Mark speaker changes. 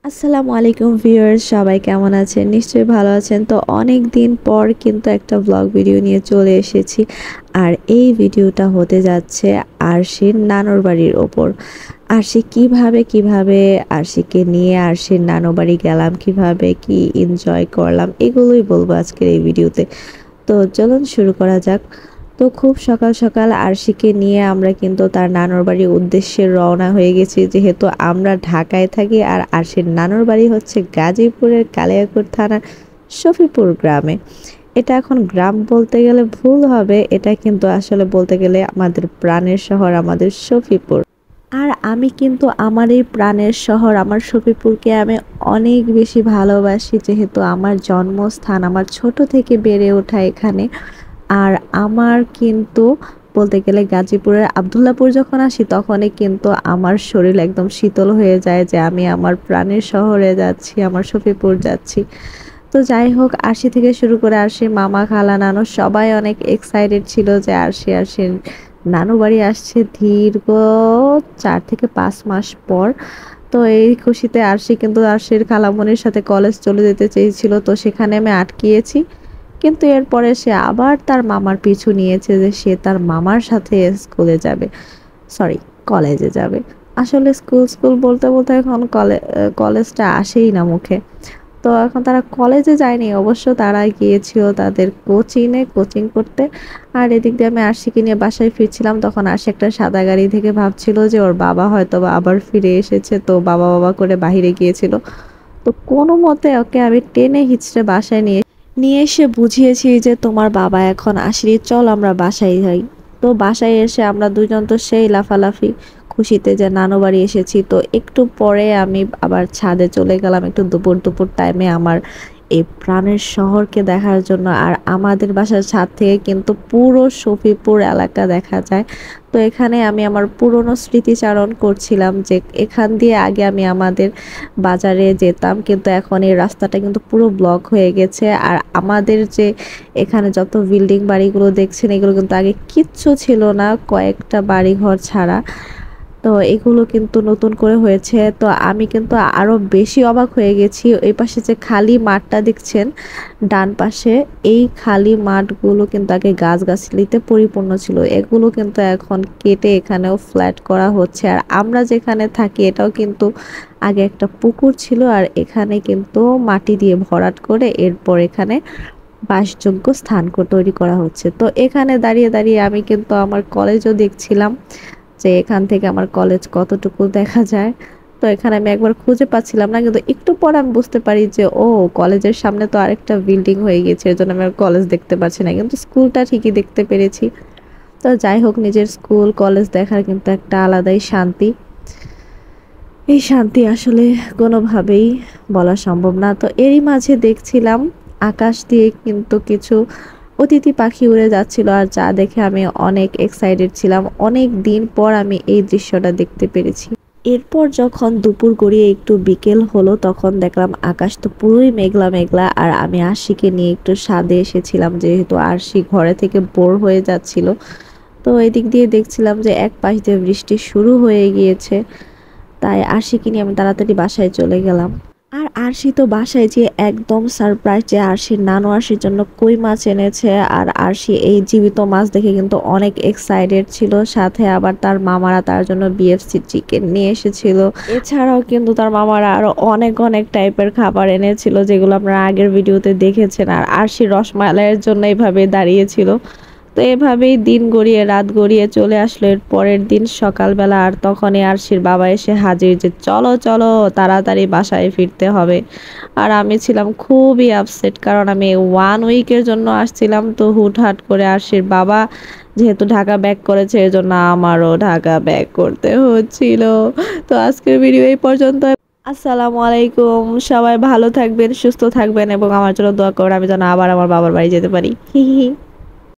Speaker 1: আসসালামু আলাইকুম ভিউয়ার্স, সবাই কেমন আছেন? নিশ্চয়ই ভালো আছেন। তো অনেক দিন পর কিন্তু একটা ব্লগ ভিডিও নিয়ে চলে এসেছি। আর এই ভিডিওটা হতে যাচ্ছে আরশির নানুর বাড়ির ওপর। আরশি কিভাবে আরশিকে নিয়ে আরশির নানুর বাড়ি গেলাম, কিভাবে কি এনজয় করলাম, এগুলোই বলবো আজকের এই ভিডিওতে। তো চলুন শুরু করা যাক। তো খুব সকাল সকাল আরশিকে নিয়ে আমরা কিন্তু তার নানুর বাড়ির উদ্দেশ্যে রওনা হয়ে গেছি, যেহেতু আমরা ঢাকায় থাকি আর আরশির নানুর বাড়ি হচ্ছে গাজীপুরের কালিয়াকৈর থানার শফিপুর গ্রামে। এটা এখন গ্রাম বলতে গেলে ভুল হবে, এটা কিন্তু আসলে বলতে গেলে আমাদের প্রাণের শহর, আমাদের শফিপুর। আর আমি কিন্তু আমার এই প্রাণের শহর, আমার শফিপুরকে আমি অনেক বেশি ভালোবাসি, যেহেতু আমার জন্মস্থান, আমার ছোট থেকে বেড়ে ওঠা এখানে। আর আমার কিন্তু বলতে গেলে গাজীপুরের আবদুল্লাপুর যখন আসি তখনই কিন্তু আমার শরীর একদম শীতল হয়ে যায় যে আমি আমার প্রাণের শহরে যাচ্ছি, আমার শফিপুর যাচ্ছি। তো যাই হোক, আরশি থেকে শুরু করে আরশির মামা খালা নানু সবাই অনেক এক্সাইটেড ছিল যে আরশির নানু বাড়ি আসছে দীর্ঘ 4 থেকে 5 মাস পর। তো এই খুশিতে আরশি কিন্তু আরশির খালামণির সাথে কলেজ চলে যেতে চেয়েছিল, তো সেখানে আমি আটকিয়েছি। কিন্তু এরপরে সে আবার তার মামার পিছু নিয়েছে যে সে তার মামার সাথে স্কুলে যাবে, সরি কলেজে যাবে। আসলে স্কুল স্কুল বলতে বলতে এখন কলেজটা আসেই না মুখে। তো এখন তারা কলেজে যায়নি, অবশ্য তারা গিয়েছিল তাদের কোচিং করতে। আর এদিক দিয়ে আমি আরশিকে নিয়ে বাসায় ফিরছিলাম, তখন আরশি একটা সাদা গাড়ি থেকে ভাবছিল যে ওর বাবা হয়তো বা আবার ফিরে এসেছে, তো বাবা বাবা করে বাহিরে গিয়েছিল। তো কোনো মতে ওকে আমি টেনে হিচড়ে বাসায় নিয়ে নিয়ে এসে বুঝিয়েছি যে তোমার বাবা এখন আসেনি, চল আমরা বাসায় যাই। তো বাসায় এসে আমরা দুজন তো সেই লাফালাফি খুশিতে যে নানু বাড়ি এসেছি। তো একটু পরে আমি আবার ছাদে চলে গেলাম একটু দুপুর দুপুর টাইমে আমার এই প্রাণের শহরকে দেখার জন্য। আর আমাদের বাসার ছাদ থেকে কিন্তু পুরো শফিপুর এলাকা দেখা যায়। তো এখানে আমি আমার পুরনো স্মৃতিচারণ করছিলাম যে এখান দিয়ে আগে আমি আমাদের বাজারে যেতাম, কিন্তু এখন এই রাস্তাটা কিন্তু পুরো ব্লক হয়ে গেছে। আর আমাদের যে এখানে যত বিল্ডিং বাড়িগুলো দেখছেন, এগুলো কিন্তু আগে কিচ্ছু ছিল না, কয়েকটা বাড়ি ঘর ছাড়া। তো এগুলো কিন্তু নতুন করে হয়েছে। তো আমি কিন্তু আরো বেশি অবাক হয়ে গেছি, এই পাশে যে খালি মাঠটা দেখছেন ডান পাশে, এই খালি মাঠগুলো কিন্তু আগে গাছগাছালিতে পরিপূর্ণ ছিল, এগুলো কিন্তু এখন কেটে এখানেও ফ্ল্যাট করা হচ্ছে। আর আমরা যেখানে থাকি এটাও কিন্তু আগে একটা পুকুর ছিল, আর এখানে কিন্তু মাটি দিয়ে ভরাট করে এরপর এখানে বাসযোগ্য স্থান তৈরি করা হচ্ছে। তো এখানে দাঁড়িয়ে দাঁড়িয়ে আমি কিন্তু আমার কলেজও দেখছিলাম যে এখান থেকে আমার কলেজ কতটুকু দেখা যায়। তো এখানে আমি একবার খুঁজে পাচ্ছিলাম না, কিন্তু একটু পর আমি বুঝতে পারি যে ও কলেজের সামনে তো আরেকটা বিল্ডিং হয়ে গেছে, এর জন্য আমি আর কলেজ দেখতে পাচ্ছি না, কিন্তু স্কুলটা ঠিকই দেখতে পেরেছি। তো যাই হোক, নিজের স্কুল কলেজ দেখার কিন্তু একটা আলাদাই শান্তি। এই শান্তি আসলে কোনোভাবেই বলা সম্ভব না। তো এরই মাঝে দেখছিলাম আকাশ দিয়ে কিন্তু কিছু অতিথি পাখি উড়ে যাচ্ছিল, আর যা দেখে আমি অনেক এক্সাইটেড ছিলাম। অনেক দিন পর আমি এই দৃশ্যটা দেখতে পেরেছি। এরপর যখন দুপুর গড়িয়ে একটু বিকেল হলো, তখন দেখলাম আকাশ তো পুরোই মেঘলা মেঘলা। আর আমি আরশিকে নিয়ে একটু ছাদে এসেছিলাম, যেহেতু আরশি ঘরে থেকে বোর হয়ে যাচ্ছিল। তো এদিক দিয়ে দেখছিলাম যে এক পাশ দিয়ে বৃষ্টি শুরু হয়ে গিয়েছে, তাই আরশিকে নিয়ে আমি তাড়াতাড়ি বাসায় চলে গেলাম। আর আরশি তো বাসায় যে একদম সারপ্রাইজ যে আরশির নানু আরশির জন্য কই মাছ এনেছে। আর আরশি এই জীবিত মাছ দেখে কিন্তু অনেক এক্সাইটেড ছিল, সাথে আবার তার মামারা তার জন্য বিএফসি চিকেন নিয়ে এসেছিল। এছাড়াও কিন্তু তার মামারা আরো অনেক অনেক টাইপের খাবার এনেছিল, যেগুলো আপনারা আগের ভিডিওতে দেখেছেন। আর আরশি রসমালাইয়ের জন্য এইভাবে দাঁড়িয়েছিল। তো এভাবেই দিন গড়িয়ে রাত গড়িয়ে চলে আসলো এর পরের দিন সকালবেলা। আর তখনই আরশির বাবা এসে হাজির যে চলো চলো তাড়াতাড়ি বাসায় ফিরতে হবে। আর আমি ছিলাম খুবই আপসেট, কারণ আমি 1 উইকের জন্য আসছিলাম। তো হুটহাট করে আরশির বাবা যেহেতু ঢাকা ব্যাক করেছে, এর জন্য আমারও ঢাকা ব্যাক করতে হচ্ছিল। তো আজকের ভিডিও এই পর্যন্ত। আসসালামু আলাইকুম, সবাই ভালো থাকবেন, সুস্থ থাকবেন এবং আমার জন্য দোয়া করবেন আমি যেন আবার আমার বাবার বাড়ি যেতে পারি। হি হি।